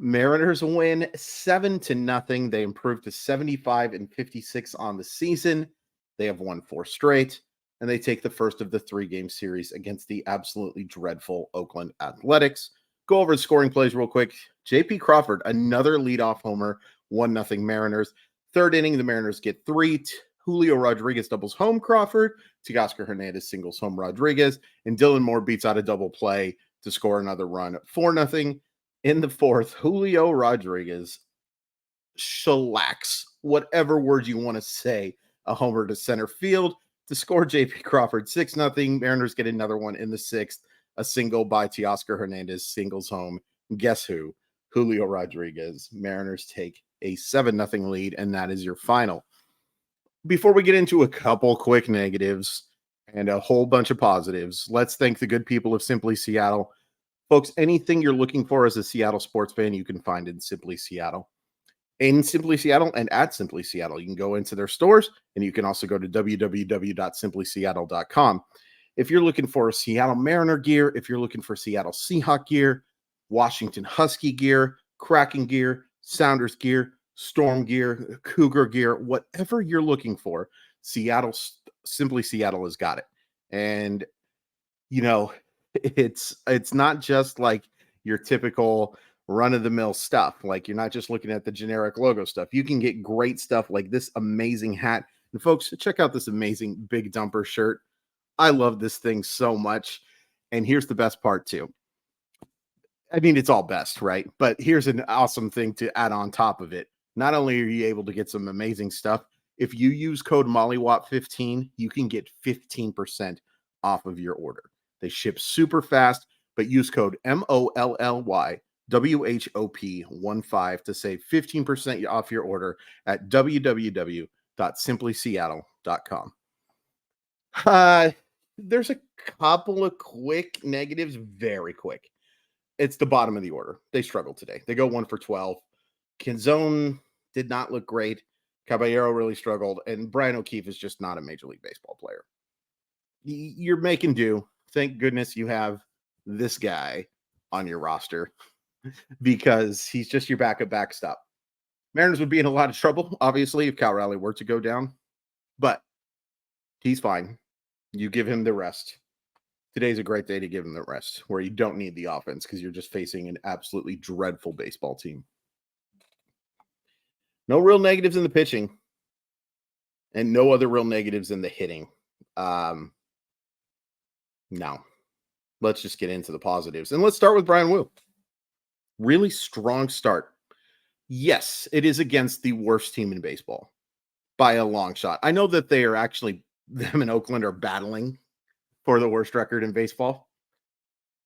Mariners win 7-0. They improved to 75-56 on the season. They have won 4 straight, and they take the first of the 3-game series against the absolutely dreadful Oakland Athletics. Go over the scoring plays real quick. J.P. Crawford, another leadoff homer, 1-0 Mariners. Third inning, the Mariners get 3. Julio Rodriguez doubles home Crawford. Teoscar Hernandez singles home Rodriguez. And Dylan Moore beats out a double play to score another run. 4-0. In the fourth, Julio Rodriguez shellacks, whatever word you want to say, a homer to center field to score J.P. Crawford 6-0. Mariners get another one in the sixth. A single by Teoscar Hernandez singles home. Guess who? Julio Rodriguez. Mariners take a 7-0 lead, and that is your final. Before we get into a couple quick negatives and a whole bunch of positives, let's thank the good people of Simply Seattle. Folks, anything you're looking for as a Seattle sports fan, you can find in Simply Seattle. In Simply Seattle and at Simply Seattle, you can go into their stores, and you can also go to www.simplyseattle.com. If you're looking for Seattle Mariner gear, if you're looking for Seattle Seahawk gear, Washington Husky gear, Kraken gear, Sounders gear, Storm gear, Cougar gear, whatever you're looking for, Simply Seattle has got it. And, you know, it's not just like your typical run-of-the-mill stuff. Like, you're not just looking at the generic logo stuff. You can get great stuff like this amazing hat. And folks, check out this amazing Big Dumper shirt. I love this thing so much. And here's the best part too. I mean, it's all best, right? But here's an awesome thing to add on top of it. Not only are you able to get some amazing stuff, if you use code MOLLYWOP15, you can get 15% off of your order. They ship super fast, but use code MOLLYWHOP15 to save 15% off your order at www.simplyseattle.com. There's a couple of quick negatives, very quick. It's the bottom of the order. They struggled today. They go 1 for 12. Canzone did not look great. Caballero really struggled. And Brian O'Keefe is just not a Major League Baseball player. You're making do. Thank goodness you have this guy on your roster because he's just your backup backstop. Mariners would be in a lot of trouble, obviously, if Cal Raleigh were to go down. But he's fine. You give him the rest. Today's a great day to give him the rest, where you don't need the offense because you're just facing an absolutely dreadful baseball team. No real negatives in the pitching, and no other real negatives in the hitting. No. Let's just get into the positives. And let's start with Bryan Woo. Really strong start. Yes, it is against the worst team in baseball by a long shot. I know that they are actually, them in Oakland are battling for the worst record in baseball.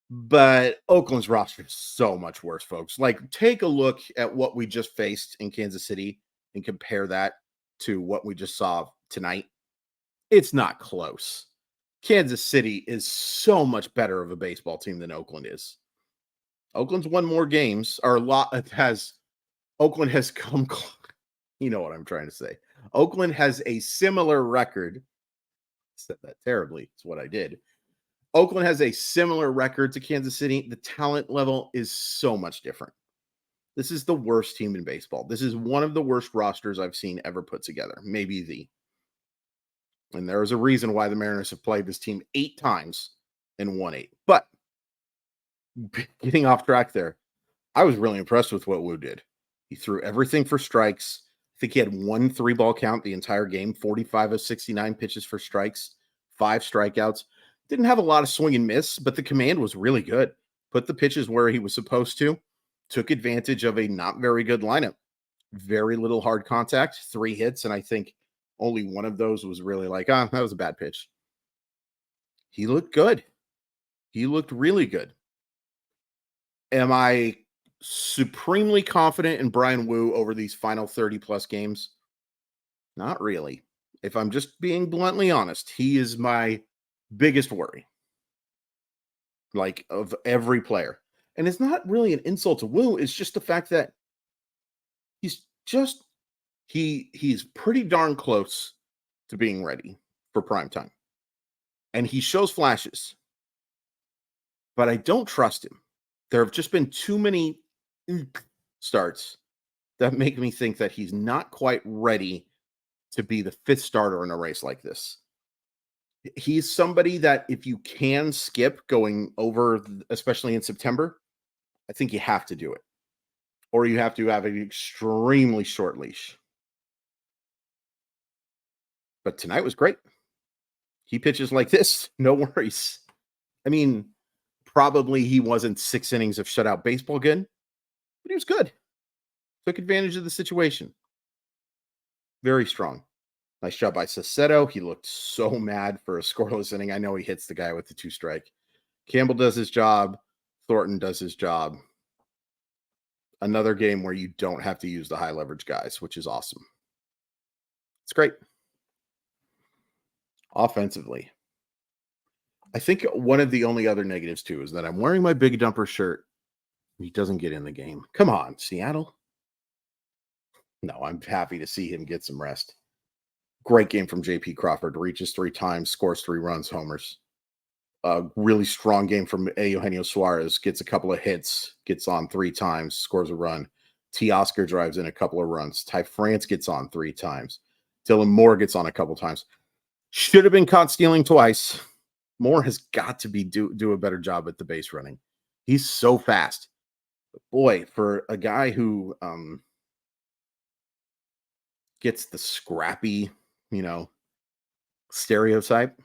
But Oakland's roster is so much worse, folks. Like, take a look at what we just faced in Kansas City and compare that to what we just saw tonight. It's not close. Kansas City is so much better of a baseball team than Oakland is. Oakland's won more games, or Oakland has come, you know what I'm trying to say. Oakland has a similar record. Said that terribly. It's what I did. Oakland has a similar record to Kansas City. The talent level is so much different. This is the worst team in baseball. This is one of the worst rosters I've seen ever put together. Maybe the. And there is a reason why the Mariners have played this team 8 times and won 8. But getting off track there, I was really impressed with what Woo did. He threw everything for strikes. I think he had 1 3-ball count the entire game, 45 of 69 pitches for strikes, 5 strikeouts. Didn't have a lot of swing and miss, but the command was really good. Put the pitches where he was supposed to. Took advantage of a not very good lineup. Very little hard contact, 3 hits, and I think only one of those was really like, that was a bad pitch. He looked good. He looked really good. Am I supremely confident in Bryan Woo over these final 30-plus games? Not really. If I'm just being bluntly honest, he is my biggest worry, like, of every player. And it's not really an insult to Woo. It's just the fact that he's pretty darn close to being ready for prime time. And he shows flashes, but I don't trust him. There have just been too many starts that make me think that he's not quite ready to be the fifth starter in a race like this. He's somebody that if you can skip going over, especially in September, I think you have to do it. Or you have to have an extremely short leash. But tonight was great. He pitches like this, no worries. I mean, probably he wasn't 6 innings of shutout baseball good, but he was good. Took advantage of the situation. Very strong. Nice job by Sassetto. He looked so mad for a scoreless inning. I know he hits the guy with the 2-strike. Campbell does his job. Thornton does his job. Another game where you don't have to use the high leverage guys, which is awesome. It's great. Offensively, I think one of the only other negatives too is that I'm wearing my big dumper shirt. He doesn't get in the game. Come on, Seattle. No, I'm happy to see him get some rest. Great game from JP Crawford. Reaches 3 times, scores 3 runs, homers. A really strong game from Eugenio Suarez. Gets a couple of hits, gets on 3 times, scores a run. Teoscar drives in a couple of runs. Ty France gets on 3 times. Dylan Moore gets on a couple times. Should have been caught stealing twice. Moore has got to be do a better job at the base running. He's so fast. But boy, for a guy who gets the scrappy, stereotype,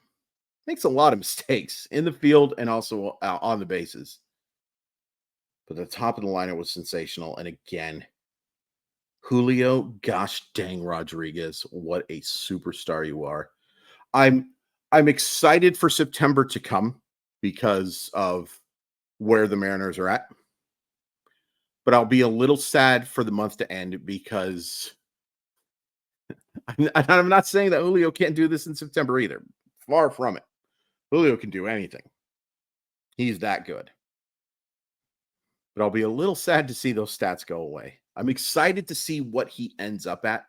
makes a lot of mistakes in the field and also on the bases. But the top of the lineup was sensational. And again, Julio, gosh dang Rodriguez, what a superstar you are. I'm excited for September to come because of where the Mariners are at. But I'll be a little sad for the month to end because I'm not saying that Julio can't do this in September either. Far from it. Julio can do anything. He's that good. But I'll be a little sad to see those stats go away. I'm excited to see what he ends up at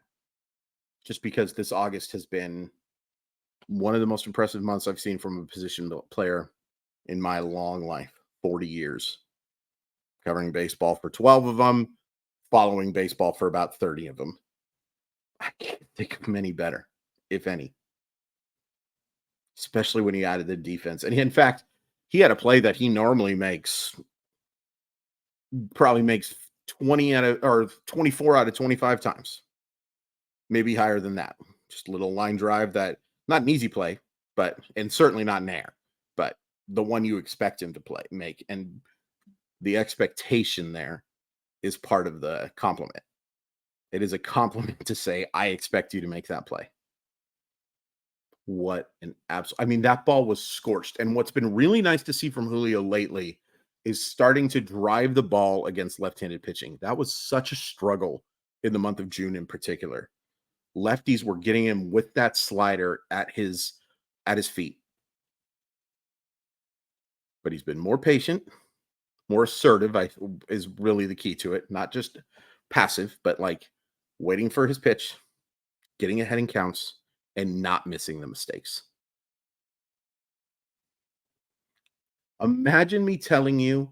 just because this August has been one of the most impressive months I've seen from a position player in my long life, 40 years. Covering baseball for 12 of them, following baseball for about 30 of them. I can't think of many better, if any. Especially when he added the defense. And in fact, he had a play that he normally probably makes 24 out of 25 times. Maybe higher than that. Just a little line drive that, not an easy play, and certainly not an air, but the one you expect him to make. And the expectation there is part of the compliment. It is a compliment to say, I expect you to make that play. What an absolute, that ball was scorched. And what's been really nice to see from Julio lately is starting to drive the ball against left-handed pitching. That was such a struggle in the month of June in particular. Lefties were getting him with that slider at his feet. But he's been more patient, more assertive, is really the key to it. Not just passive, but like waiting for his pitch, getting ahead in counts, and not missing the mistakes. Imagine me telling you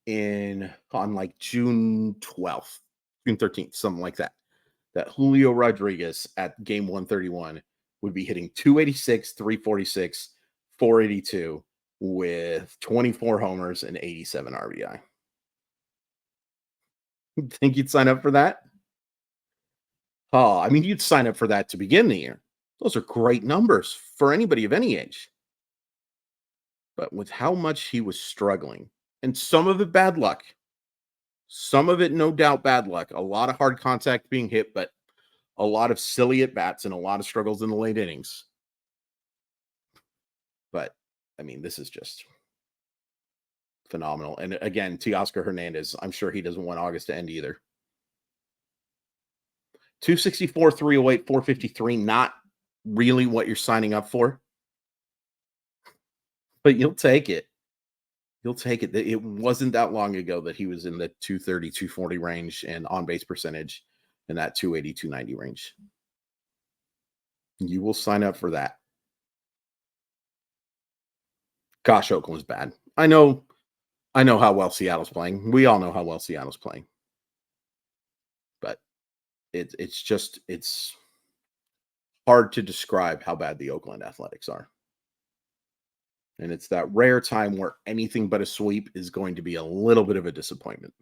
on like June 12th, June 13th, something like that Julio Rodriguez at game 131 would be hitting 286, 346, 482 with 24 homers and 87 RBI. Think you'd sign up for that? Oh, you'd sign up for that to begin the year. Those are great numbers for anybody of any age. But with how much he was struggling, and some of it bad luck, some of it no doubt bad luck, a lot of hard contact being hit, but a lot of silly at-bats and a lot of struggles in the late innings. But, this is just phenomenal. And again, Teoscar Hernandez, I'm sure he doesn't want August to end either. 264, 308, 453, not really what you're signing up for. But you'll take it. You'll take it. It wasn't that long ago that he was in the 230, 240 range and on-base percentage in that 280, 290 range. You will sign up for that. Gosh, Oakland's bad. I know how well Seattle's playing. We all know how well Seattle's playing. It's hard to describe how bad the Oakland Athletics are. And it's that rare time where anything but a sweep is going to be a little bit of a disappointment.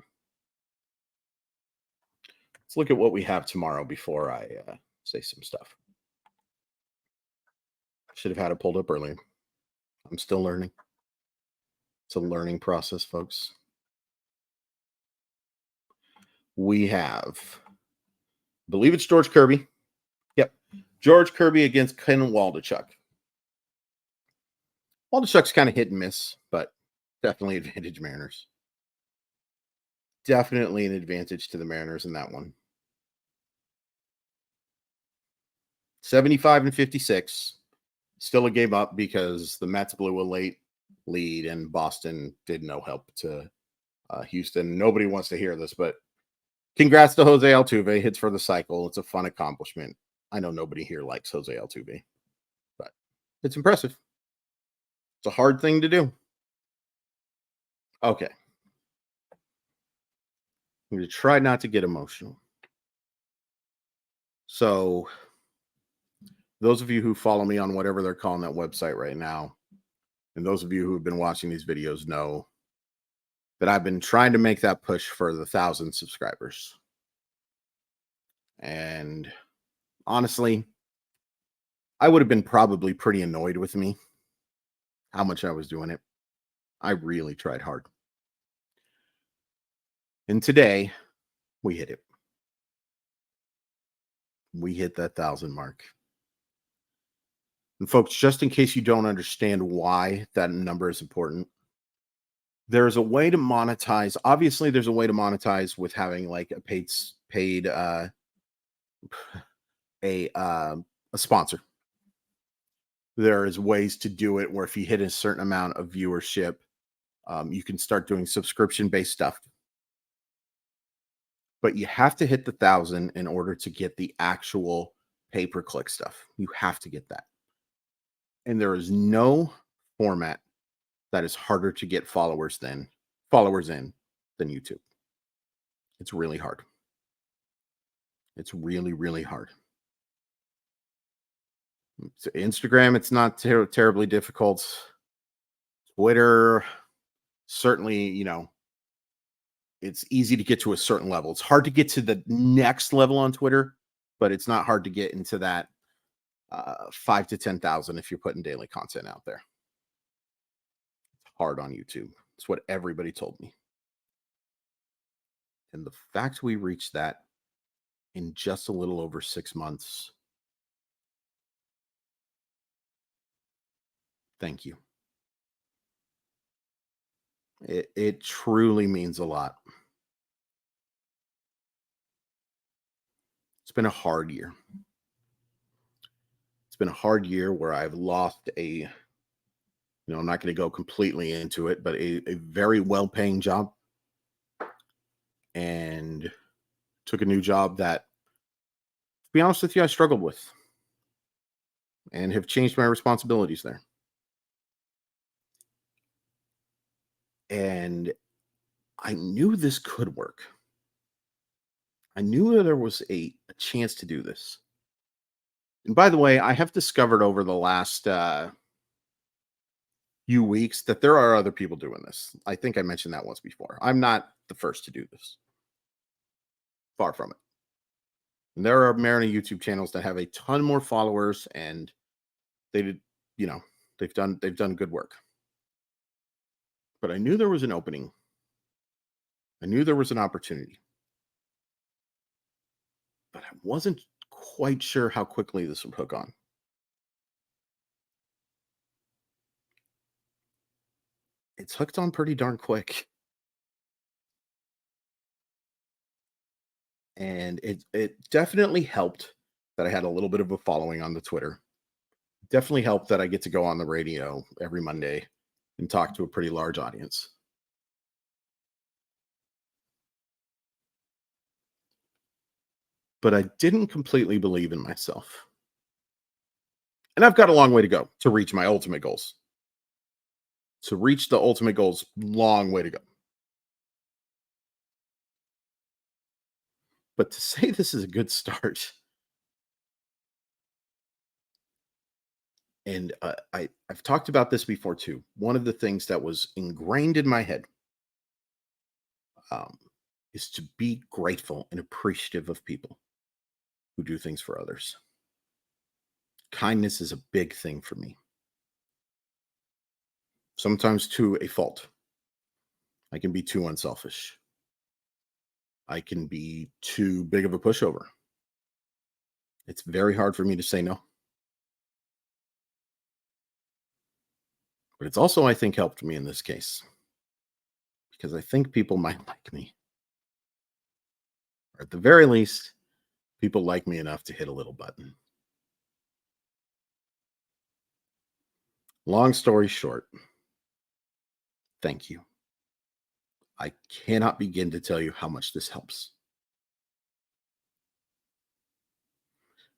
Let's look at what we have tomorrow before I say some stuff. Should have had it pulled up earlier. I'm still learning. It's a learning process, folks. We have, I believe it's George Kirby. Yep. George Kirby against Ken Waldachuk. Waldachuk's kind of hit and miss, but definitely advantage Mariners. Definitely an advantage to the Mariners in that one. 75 and 56. Still a game up because the Mets blew a late lead and Boston did no help to Houston. Nobody wants to hear this, but congrats to Jose Altuve. Hits for the cycle. It's a fun accomplishment. I know nobody here likes Jose Altuve, but it's impressive. It's a hard thing to do. Okay. I'm going to try not to get emotional. So, those of you who follow me on whatever they're calling that website right now, and those of you who have been watching these videos know that I've been trying to make that push for the 1,000 subscribers. And honestly, I would have been probably pretty annoyed with me how much I was doing it. I really tried hard. And today, we hit it. We hit that 1,000 mark. And folks, just in case you don't understand why that number is important, there's a way to monetize. Obviously, there's a way to monetize with having like a paid a sponsor. There is ways to do it where if you hit a certain amount of viewership, you can start doing subscription-based stuff. But you have to hit the 1,000 in order to get the actual pay-per-click stuff. You have to get that. And there is no format that is harder to get followers in than YouTube. It's really hard. It's really, really hard. So Instagram, it's not terribly difficult. Twitter, certainly, it's easy to get to a certain level. It's hard to get to the next level on Twitter, but it's not hard to get into that 5 to 10,000 if you're putting daily content out there. It's hard on YouTube. It's what everybody told me. And the fact we reached that in just a little over 6 months, thank you. It truly means a lot. It's been a hard year. It's been a hard year where I've lost I'm not going to go completely into it, but a very well-paying job, and took a new job that, to be honest with you, I struggled with and have changed my responsibilities there. And I knew this could work. I knew that there was a chance to do this. And by the way, I have discovered over the last few weeks that there are other people doing this. I think I mentioned that once before. I'm not the first to do this. Far from it. And there are Mariner YouTube channels that have a ton more followers, and they've done good work. But I knew there was an opening. I knew there was an opportunity. But I wasn't quite sure how quickly this would hook on. It's hooked on pretty darn quick. And it definitely helped that I had a little bit of a following on the Twitter. Definitely helped that I get to go on the radio every Monday and talk to a pretty large audience. But I didn't completely believe in myself. And I've got a long way to go to reach my ultimate goals. To reach the ultimate goals, long way to go. But to say this is a good start, and I've talked about this before too. One of the things that was ingrained in my head um, is to be grateful and appreciative of people who do things for others. Kindness is a big thing for me, sometimes to a fault. I can be too unselfish. I can be too big of a pushover. It's very hard for me to say no. But it's also, I think, helped me in this case because I think people might like me. Or at the very least, people like me enough to hit a little button. Long story short, thank you. I cannot begin to tell you how much this helps,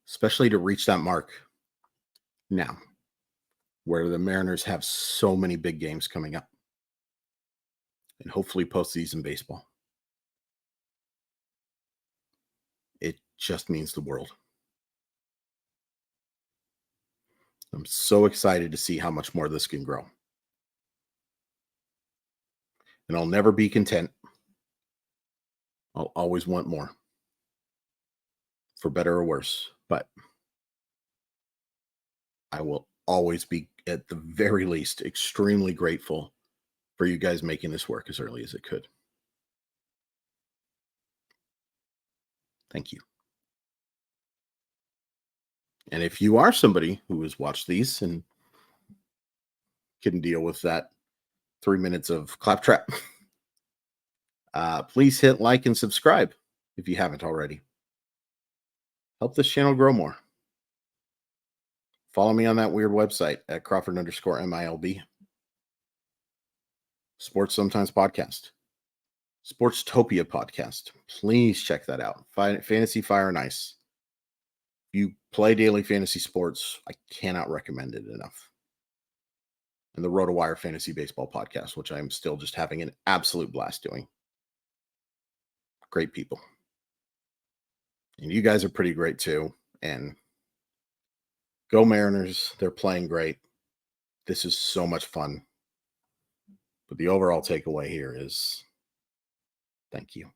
especially to reach that mark now, where the Mariners have so many big games coming up and hopefully postseason baseball. It just means the world. I'm so excited to see how much more this can grow. And I'll never be content. I'll always want more, for better or worse. But I will always be, at the very least, extremely grateful for you guys making this work as early as it could. Thank you. And if you are somebody who has watched these and can deal with that 3 minutes of claptrap, please hit like and subscribe if you haven't already. Help this channel grow more. Follow me on that weird website at Crawford_MILB. Sports Sometimes Podcast. Sportstopia Podcast. Please check that out. Fantasy Fire and Ice. If you play daily fantasy sports, I cannot recommend it enough. And the RotoWire Fantasy Baseball Podcast, which I am still just having an absolute blast doing. Great people. And you guys are pretty great too. And go Mariners. They're playing great. This is so much fun. But the overall takeaway here is thank you.